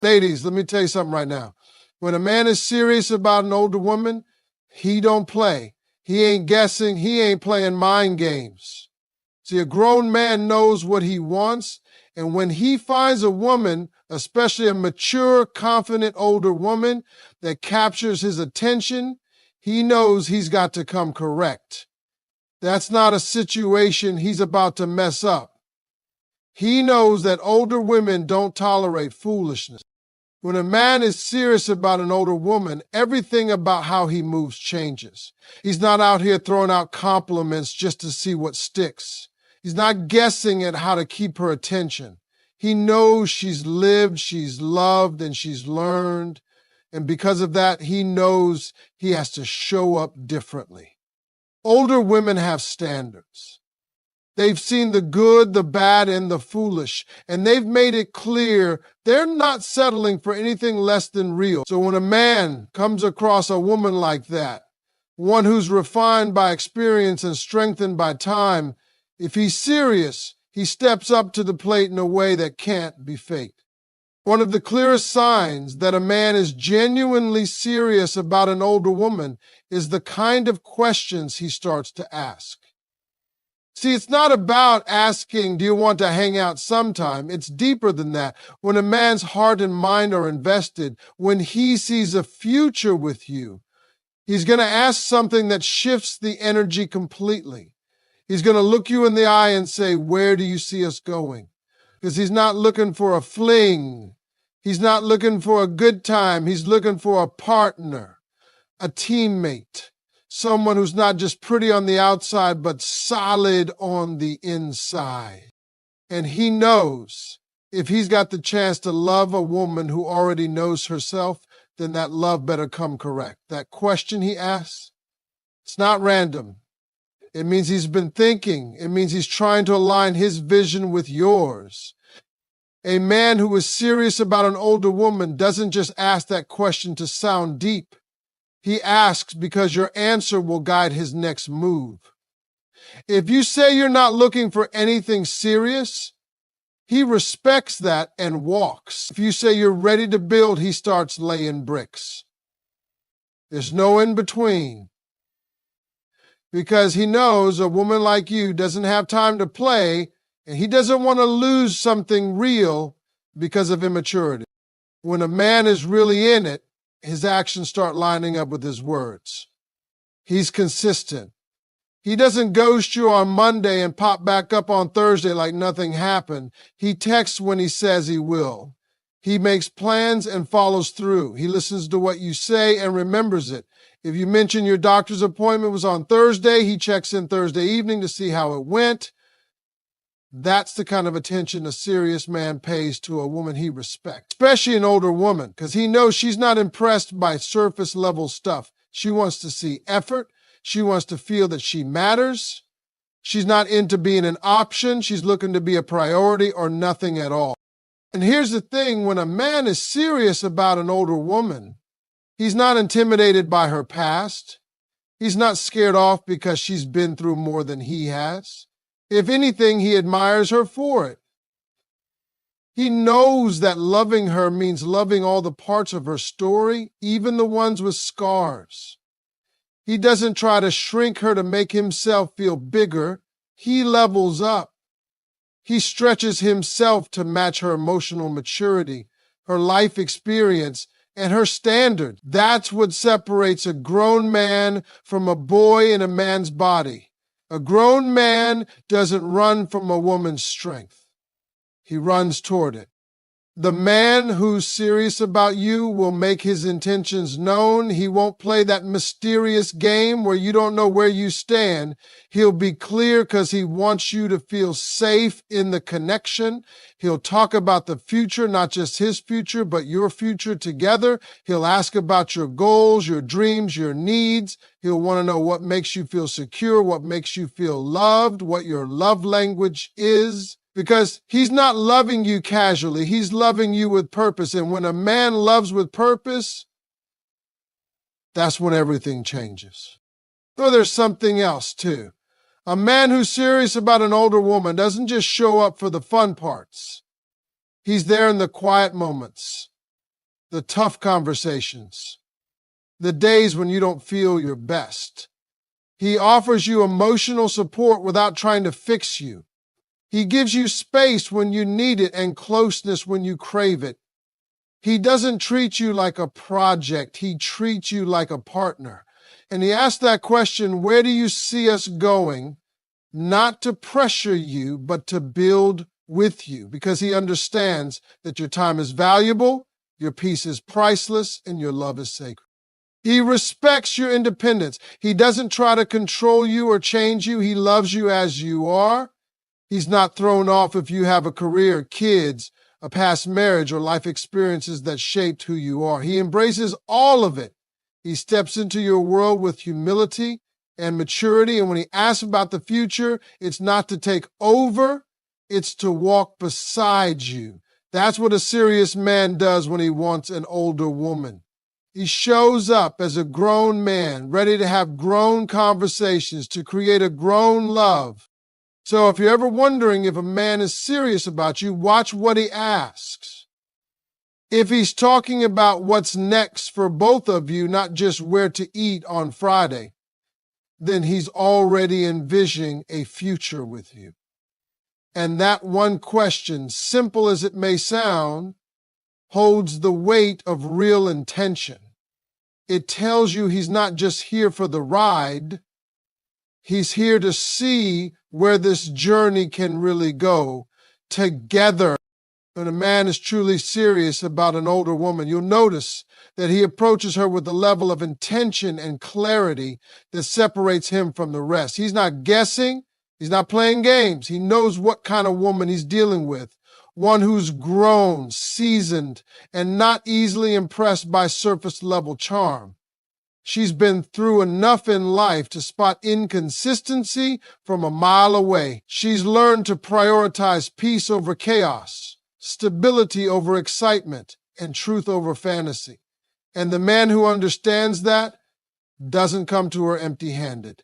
Ladies, let me tell you something right now. When a man is serious about an older woman, he don't play. He ain't guessing. He ain't playing mind games. See, a grown man knows what he wants, and when he finds a woman, especially a mature, confident older woman that captures his attention, he knows he's got to come correct. That's not a situation he's about to mess up. He knows that older women don't tolerate foolishness. When a man is serious about an older woman, everything about how he moves changes. He's not out here throwing out compliments just to see what sticks. He's not guessing at how to keep her attention. He knows she's lived, she's loved, and she's learned. And because of that, he knows he has to show up differently. Older women have standards. They've seen the good, the bad, and the foolish, and they've made it clear they're not settling for anything less than real. So when a man comes across a woman like that, one who's refined by experience and strengthened by time, if he's serious, he steps up to the plate in a way that can't be faked. One of the clearest signs that a man is genuinely serious about an older woman is the kind of questions he starts to ask. See, it's not about asking, do you want to hang out sometime? It's deeper than that. When a man's heart and mind are invested, when he sees a future with you, he's going to ask something that shifts the energy completely. He's going to look you in the eye and say, where do you see us going? Because he's not looking for a fling. He's not looking for a good time. He's looking for a partner, a teammate. Someone who's not just pretty on the outside, but solid on the inside. And he knows if he's got the chance to love a woman who already knows herself, then that love better come correct. That question he asks, it's not random. It means he's been thinking. It means he's trying to align his vision with yours. A man who is serious about an older woman doesn't just ask that question to sound deep. He asks because your answer will guide his next move. If you say you're not looking for anything serious, he respects that and walks. If you say you're ready to build, he starts laying bricks. There's no in between. Because he knows a woman like you doesn't have time to play, and he doesn't want to lose something real because of immaturity. When a man is really in it, his actions start lining up with his words. He's consistent. He doesn't ghost you on Monday and pop back up on Thursday like nothing happened. He texts when he says he will. He makes plans and follows through. He listens to what you say and remembers it. If you mention your doctor's appointment was on Thursday, he checks in Thursday evening to see how it went. That's the kind of attention a serious man pays to a woman he respects, especially an older woman, because he knows she's not impressed by surface level stuff. She wants to see effort. She wants to feel that she matters. She's not into being an option. She's looking to be a priority or nothing at all. And here's the thing, when a man is serious about an older woman, he's not intimidated by her past. He's not scared off because she's been through more than he has. If anything, he admires her for it. He knows that loving her means loving all the parts of her story, even the ones with scars. He doesn't try to shrink her to make himself feel bigger. He levels up. He stretches himself to match her emotional maturity, her life experience, and her standard. That's what separates a grown man from a boy in a man's body. A grown man doesn't run from a woman's strength. He runs toward it. The man who's serious about you will make his intentions known. He won't play that mysterious game where you don't know where you stand. He'll be clear because he wants you to feel safe in the connection. He'll talk about the future, not just his future, but your future together. He'll ask about your goals, your dreams, your needs. He'll want to know what makes you feel secure, what makes you feel loved, what your love language is. Because he's not loving you casually. He's loving you with purpose. And when a man loves with purpose, that's when everything changes. Though there's something else too. A man who's serious about an older woman doesn't just show up for the fun parts. He's there in the quiet moments. the tough conversations, the days when you don't feel your best. He offers you emotional support without trying to fix you. He gives you space when you need it and closeness when you crave it. He doesn't treat you like a project. He treats you like a partner. And he asks that question, where do you see us going? Not to pressure you, but to build with you, because he understands that your time is valuable, your peace is priceless, and your love is sacred. He respects your independence. He doesn't try to control you or change you. He loves you as you are. He's not thrown off if you have a career, kids, a past marriage, or life experiences that shaped who you are. He embraces all of it. He steps into your world with humility and maturity. And when he asks about the future, it's not to take over, it's to walk beside you. That's what a serious man does when he wants an older woman. He shows up as a grown man, ready to have grown conversations, to create a grown love. So if you're ever wondering if a man is serious about you, watch what he asks. If he's talking about what's next for both of you, not just where to eat on Friday, then he's already envisioning a future with you. And that one question, simple as it may sound, holds the weight of real intention. It tells you he's not just here for the ride. He's here to see where this journey can really go together. When a man is truly serious about an older woman, you'll notice that he approaches her with a level of intention and clarity that separates him from the rest. He's not guessing. He's not playing games. He knows what kind of woman he's dealing with. One who's grown, seasoned, and not easily impressed by surface-level charm. She's been through enough in life to spot inconsistency from a mile away. She's learned to prioritize peace over chaos, stability over excitement, and truth over fantasy. And the man who understands that doesn't come to her empty-handed.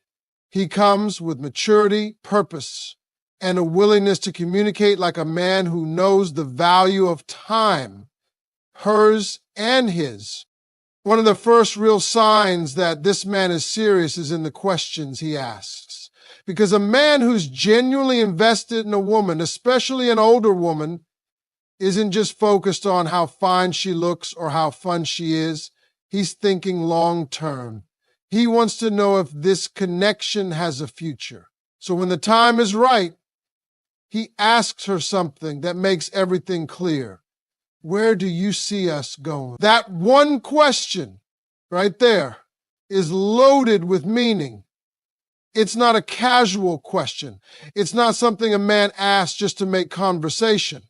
He comes with maturity, purpose, and a willingness to communicate like a man who knows the value of time, hers and his. One of the first real signs that this man is serious is in the questions he asks. Because a man who's genuinely invested in a woman, especially an older woman, isn't just focused on how fine she looks or how fun she is. He's thinking long term. He wants to know if this connection has a future. So when the time is right, he asks her something that makes everything clear. Where do you see us going? That one question right there is loaded with meaning. It's not a casual question. It's not something a man asks just to make conversation.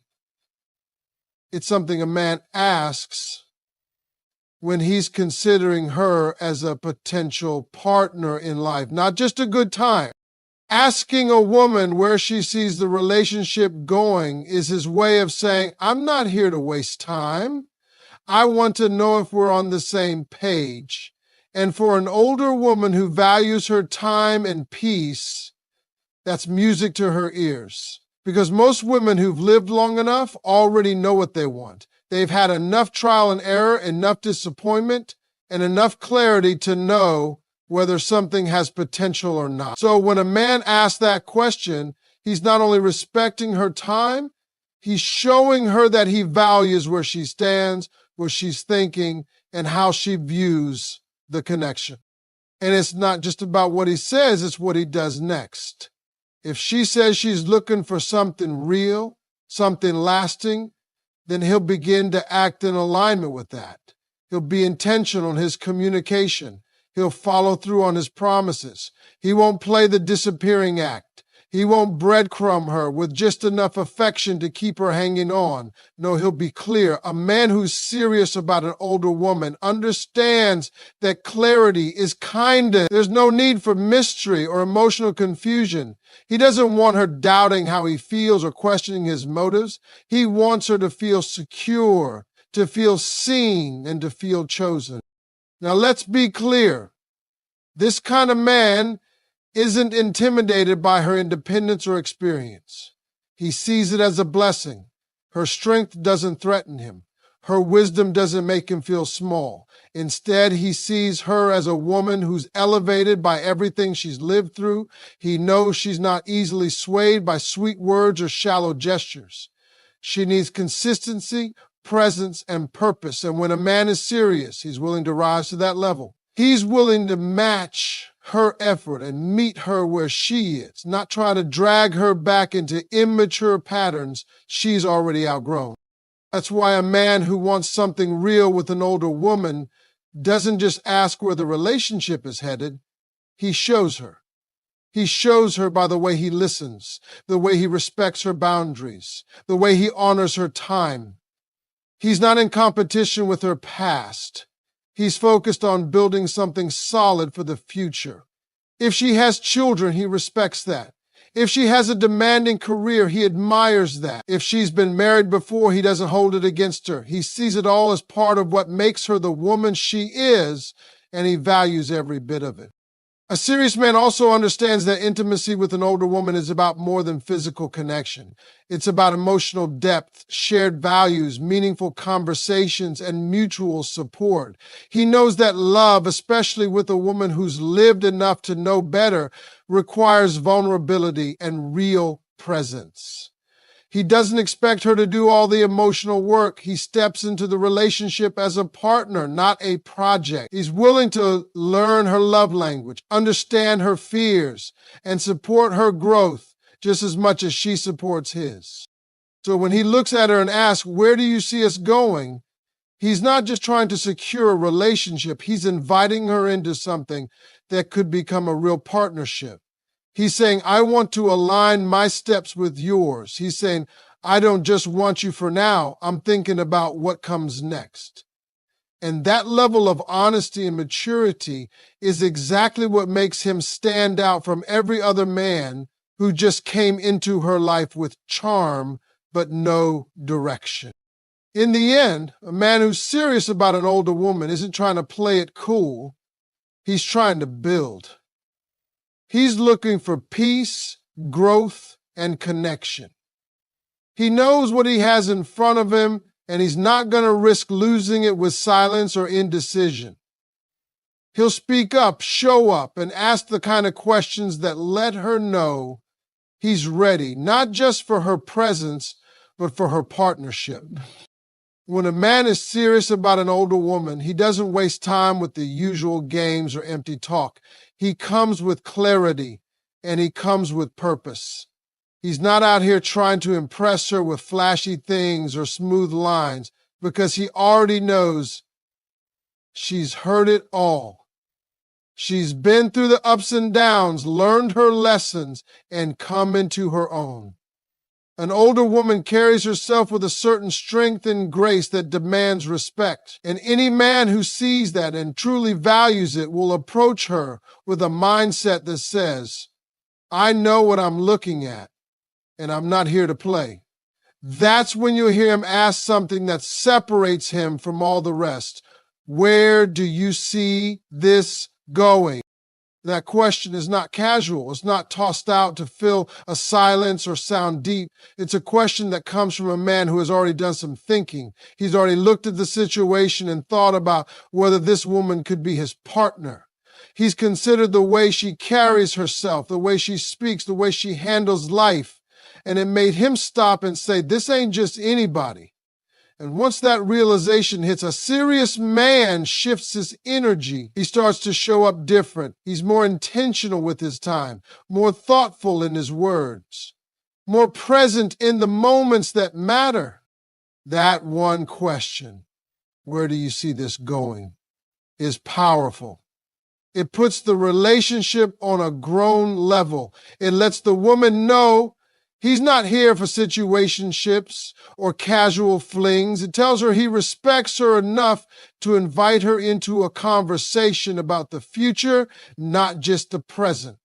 It's something a man asks when he's considering her as a potential partner in life, not just a good time. Asking a woman where she sees the relationship going is his way of saying, I'm not here to waste time. I want to know if we're on the same page. And for an older woman who values her time and peace, that's music to her ears. Because most women who've lived long enough already know what they want. They've had enough trial and error, enough disappointment, and enough clarity to know whether something has potential or not. So when a man asks that question, he's not only respecting her time, he's showing her that he values where she stands, what she's thinking, and how she views the connection. And it's not just about what he says, it's what he does next. If she says she's looking for something real, something lasting, then he'll begin to act in alignment with that. He'll be intentional in his communication. He'll follow through on his promises. He won't play the disappearing act. He won't breadcrumb her with just enough affection to keep her hanging on. No, he'll be clear. A man who's serious about an older woman understands that clarity is kindness. There's no need for mystery or emotional confusion. He doesn't want her doubting how he feels or questioning his motives. He wants her to feel secure, to feel seen, and to feel chosen. Now, let's be clear. This kind of man isn't intimidated by her independence or experience. He sees it as a blessing. Her strength doesn't threaten him. Her wisdom doesn't make him feel small. Instead, he sees her as a woman who's elevated by everything she's lived through. He knows she's not easily swayed by sweet words or shallow gestures. She needs consistency, presence, and purpose. And when a man is serious, he's willing to rise to that level. He's willing to match her effort and meet her where she is, not try to drag her back into immature patterns she's already outgrown. That's why a man who wants something real with an older woman doesn't just ask where the relationship is headed, he shows her. He shows her by the way he listens, the way he respects her boundaries, the way he honors her time. He's not in competition with her past. He's focused on building something solid for the future. If she has children, he respects that. If she has a demanding career, he admires that. If she's been married before, he doesn't hold it against her. He sees it all as part of what makes her the woman she is, and he values every bit of it. A serious man also understands that intimacy with an older woman is about more than physical connection. It's about emotional depth, shared values, meaningful conversations, and mutual support. He knows that love, especially with a woman who's lived enough to know better, requires vulnerability and real presence. He doesn't expect her to do all the emotional work. He steps into the relationship as a partner, not a project. He's willing to learn her love language, understand her fears, and support her growth just as much as she supports his. So when he looks at her and asks, "Where do you see us going?" he's not just trying to secure a relationship. He's inviting her into something that could become a real partnership. He's saying, "I want to align my steps with yours." He's saying, "I don't just want you for now. I'm thinking about what comes next." And that level of honesty and maturity is exactly what makes him stand out from every other man who just came into her life with charm but no direction. In the end, a man who's serious about an older woman isn't trying to play it cool. He's trying to build. He's looking for peace, growth, and connection. He knows what he has in front of him, and he's not going to risk losing it with silence or indecision. He'll speak up, show up, and ask the kind of questions that let her know he's ready, not just for her presence, but for her partnership. When a man is serious about an older woman, he doesn't waste time with the usual games or empty talk. He comes with clarity, and he comes with purpose. He's not out here trying to impress her with flashy things or smooth lines, because he already knows she's heard it all. She's been through the ups and downs, learned her lessons, and come into her own. An older woman carries herself with a certain strength and grace that demands respect. And any man who sees that and truly values it will approach her with a mindset that says, "I know what I'm looking at, and I'm not here to play." That's when you'll hear him ask something that separates him from all the rest. "Where do you see this going?" That question is not casual. It's not tossed out to fill a silence or sound deep. It's a question that comes from a man who has already done some thinking. He's already looked at the situation and thought about whether this woman could be his partner. He's considered the way she carries herself, the way she speaks, the way she handles life. And it made him stop and say, "This ain't just anybody." And once that realization hits, a serious man shifts his energy. He starts to show up different. He's more intentional with his time, more thoughtful in his words, more present in the moments that matter. That one question, "Where do you see this going?" is powerful. It puts the relationship on a grown level. It lets the woman know he's not here for situationships or casual flings. It tells her he respects her enough to invite her into a conversation about the future, not just the present.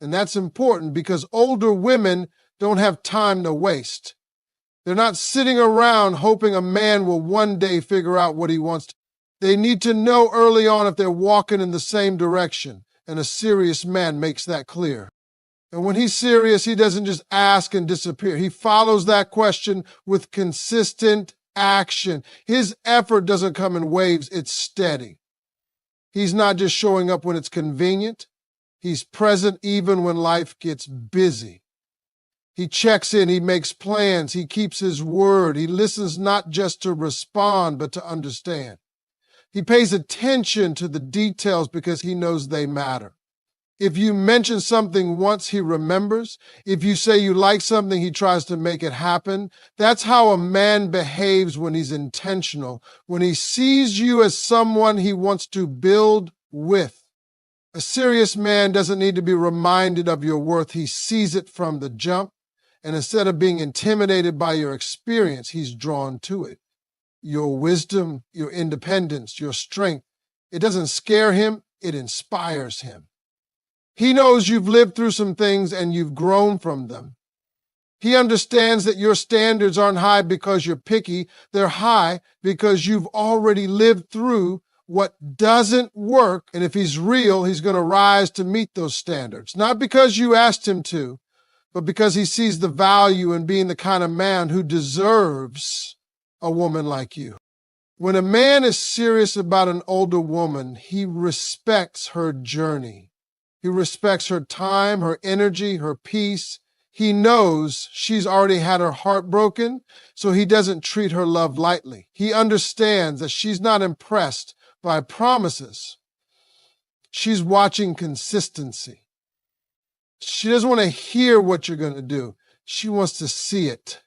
And that's important because older women don't have time to waste. They're not sitting around hoping a man will one day figure out what he wants to. They need to know early on if they're walking in the same direction, and a serious man makes that clear. And when he's serious, he doesn't just ask and disappear. He follows that question with consistent action. His effort doesn't come in waves, it's steady. He's not just showing up when it's convenient. He's present even when life gets busy. He checks in, he makes plans, he keeps his word. He listens not just to respond, but to understand. He pays attention to the details because he knows they matter. If you mention something once, he remembers. If you say you like something, he tries to make it happen. That's how a man behaves when he's intentional, when he sees you as someone he wants to build with. A serious man doesn't need to be reminded of your worth. He sees it from the jump. And instead of being intimidated by your experience, he's drawn to it. Your wisdom, your independence, your strength, it doesn't scare him, it inspires him. He knows you've lived through some things and you've grown from them. He understands that your standards aren't high because you're picky. They're high because you've already lived through what doesn't work. And if he's real, he's going to rise to meet those standards. Not because you asked him to, but because he sees the value in being the kind of man who deserves a woman like you. When a man is serious about an older woman, he respects her journey. He respects her time, her energy, her peace. He knows she's already had her heart broken, so he doesn't treat her love lightly. He understands that she's not impressed by promises. She's watching consistency. She doesn't want to hear what you're going to do. She wants to see it.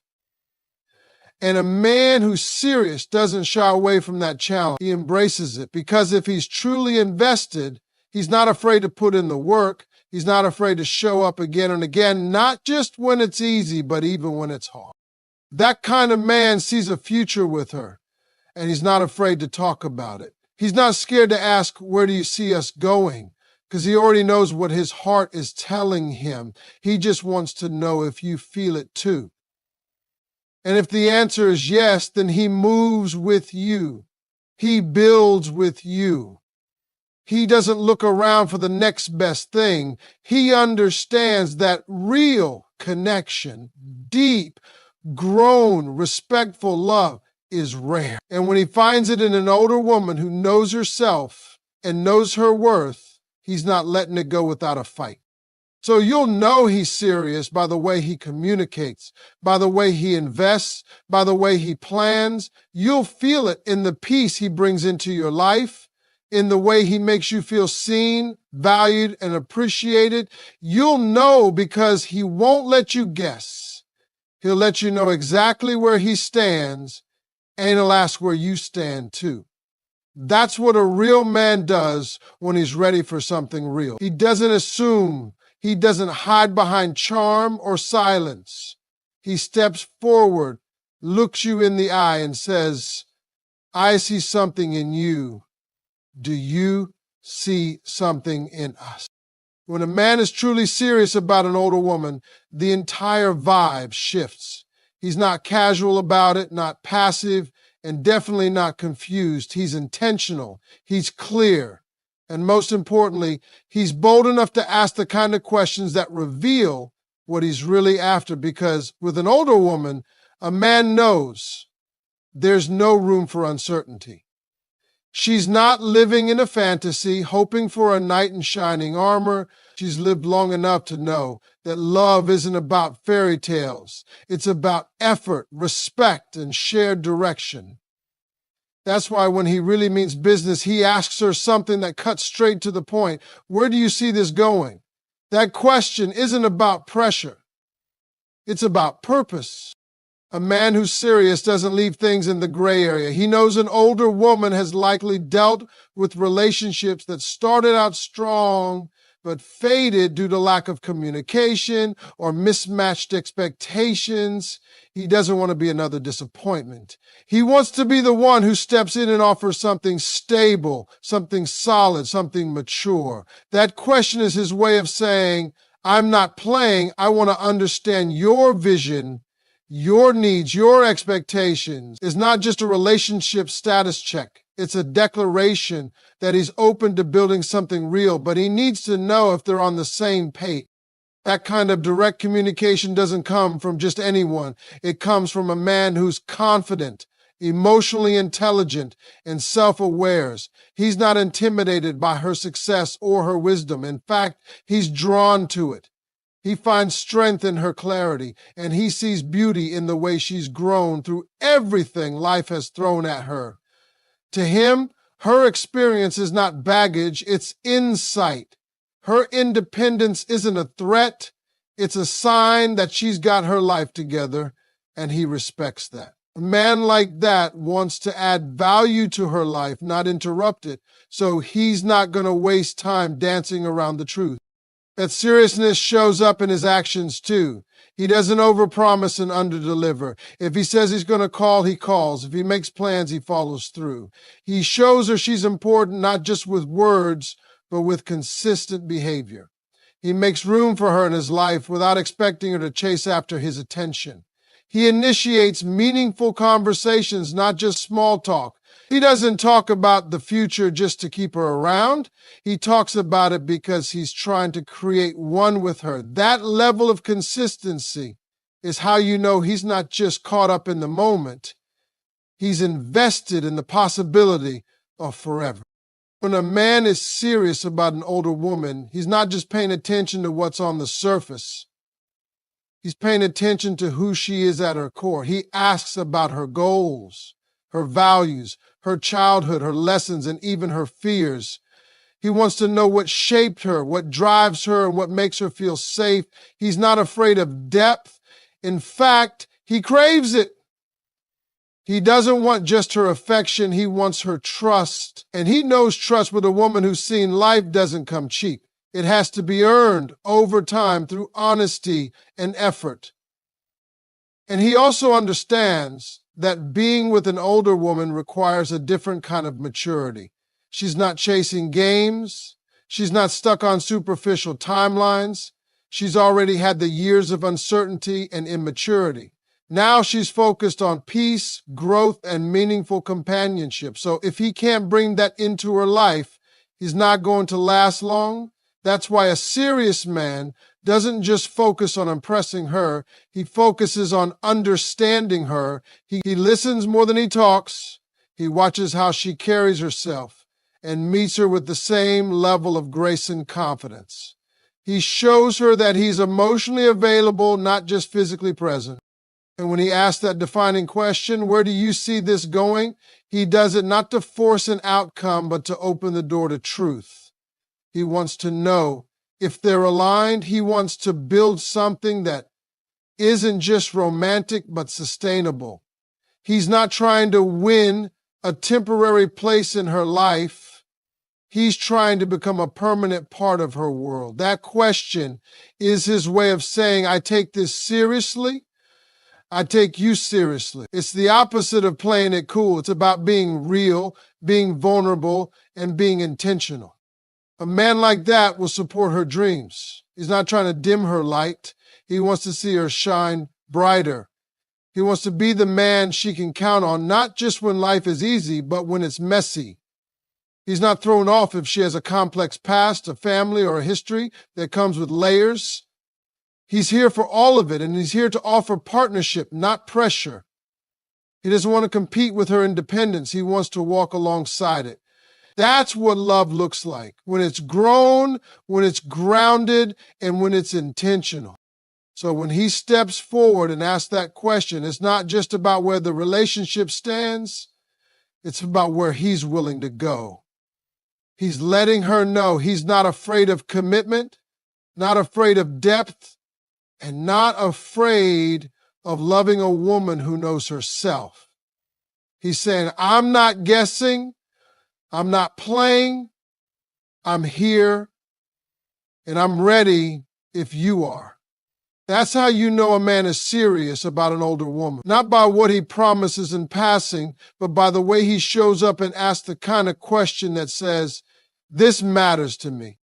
And a man who's serious doesn't shy away from that challenge. He embraces it because if he's truly invested, he's not afraid to put in the work. He's not afraid to show up again and again, not just when it's easy, but even when it's hard. That kind of man sees a future with her, and he's not afraid to talk about it. He's not scared to ask, where do you see us going? Because he already knows what his heart is telling him. He just wants to know if you feel it too. And if the answer is yes, then he moves with you. He builds with you. He doesn't look around for the next best thing. He understands that real connection, deep, grown, respectful love is rare. And when he finds it in an older woman who knows herself and knows her worth, he's not letting it go without a fight. So you'll know he's serious by the way he communicates, by the way he invests, by the way he plans. You'll feel it in the peace he brings into your life, in the way he makes you feel seen, valued, and appreciated. You'll know because he won't let you guess. He'll let you know exactly where he stands, and he'll ask where you stand too. That's what a real man does when he's ready for something real. He doesn't assume. He doesn't hide behind charm or silence. He steps forward, looks you in the eye, and says, I see something in you. Do you see something in us? When a man is truly serious about an older woman, the entire vibe shifts. He's not casual about it, not passive, and definitely not confused. He's intentional. He's clear. And most importantly, he's bold enough to ask the kind of questions that reveal what he's really after. Because with an older woman, a man knows there's no room for uncertainty. She's not living in a fantasy, hoping for a knight in shining armor. She's lived long enough to know that love isn't about fairy tales. It's about effort, respect, and shared direction. That's why when he really means business, he asks her something that cuts straight to the point. Where do you see this going? That question isn't about pressure. It's about purpose. A man who's serious doesn't leave things in the gray area. He knows an older woman has likely dealt with relationships that started out strong but faded due to lack of communication or mismatched expectations. He doesn't want to be another disappointment. He wants to be the one who steps in and offers something stable, something solid, something mature. That question is his way of saying, I'm not playing. I want to understand your vision, your needs, your expectations. It's not just a relationship status check. It's a declaration that he's open to building something real, but he needs to know if they're on the same page. That kind of direct communication doesn't come from just anyone. It comes from a man who's confident emotionally intelligent, and self-aware. He's not intimidated by her success or her wisdom. In fact, he's drawn to it. He finds strength in her clarity, and he sees beauty in the way she's grown through everything life has thrown at her. To him, her experience is not baggage, it's insight. Her independence isn't a threat, it's a sign that she's got her life together, and he respects that. A man like that wants to add value to her life, not interrupt it, so he's not going to waste time dancing around the truth. That seriousness shows up in his actions too. He doesn't overpromise and underdeliver. If he says he's going to call, he calls. If he makes plans, he follows through. He shows her she's important not just with words, but with consistent behavior. He makes room for her in his life without expecting her to chase after his attention. He initiates meaningful conversations, not just small talk. He doesn't talk about the future just to keep her around. He talks about it because he's trying to create one with her. That level of consistency is how you know he's not just caught up in the moment. He's invested in the possibility of forever. When a man is serious about an older woman, he's not just paying attention to what's on the surface. He's paying attention to who she is at her core. He asks about her goals, her values, her childhood, her lessons, and even her fears. He wants to know what shaped her, what drives her, and what makes her feel safe. He's not afraid of depth. In fact, he craves it. He doesn't want just her affection, he wants her trust. And he knows trust with a woman who's seen life doesn't come cheap. It has to be earned over time through honesty and effort. And he also understands that being with an older woman requires a different kind of maturity. She's not chasing games. She's not stuck on superficial timelines. She's already had the years of uncertainty and immaturity. Now she's focused on peace, growth, and meaningful companionship. So if he can't bring that into her life, he's not going to last long. That's why a serious man doesn't just focus on impressing her, he focuses on understanding her. He listens more than he talks. He watches how she carries herself and meets her with the same level of grace and confidence. He shows her that he's emotionally available, not just physically present. And when he asks that defining question, where do you see this going? He does it not to force an outcome, but to open the door to truth. He wants to know if they're aligned. He wants to build something that isn't just romantic, but sustainable. He's not trying to win a temporary place in her life. He's trying to become a permanent part of her world. That question is his way of saying, I take this seriously. I take you seriously. It's the opposite of playing it cool. It's about being real, being vulnerable, and being intentional. A man like that will support her dreams. He's not trying to dim her light. He wants to see her shine brighter. He wants to be the man she can count on, not just when life is easy, but when it's messy. He's not thrown off if she has a complex past, a family, or a history that comes with layers. He's here for all of it, and he's here to offer partnership, not pressure. He doesn't want to compete with her independence. He wants to walk alongside it. That's what love looks like, when it's grown, when it's grounded, and when it's intentional. So when he steps forward and asks that question, it's not just about where the relationship stands, it's about where he's willing to go. He's letting her know he's not afraid of commitment, not afraid of depth, and not afraid of loving a woman who knows herself. He's saying, I'm not guessing, I'm not playing, I'm here, and I'm ready if you are. That's how you know a man is serious about an older woman. Not by what he promises in passing, but by the way he shows up and asks the kind of question that says, this matters to me.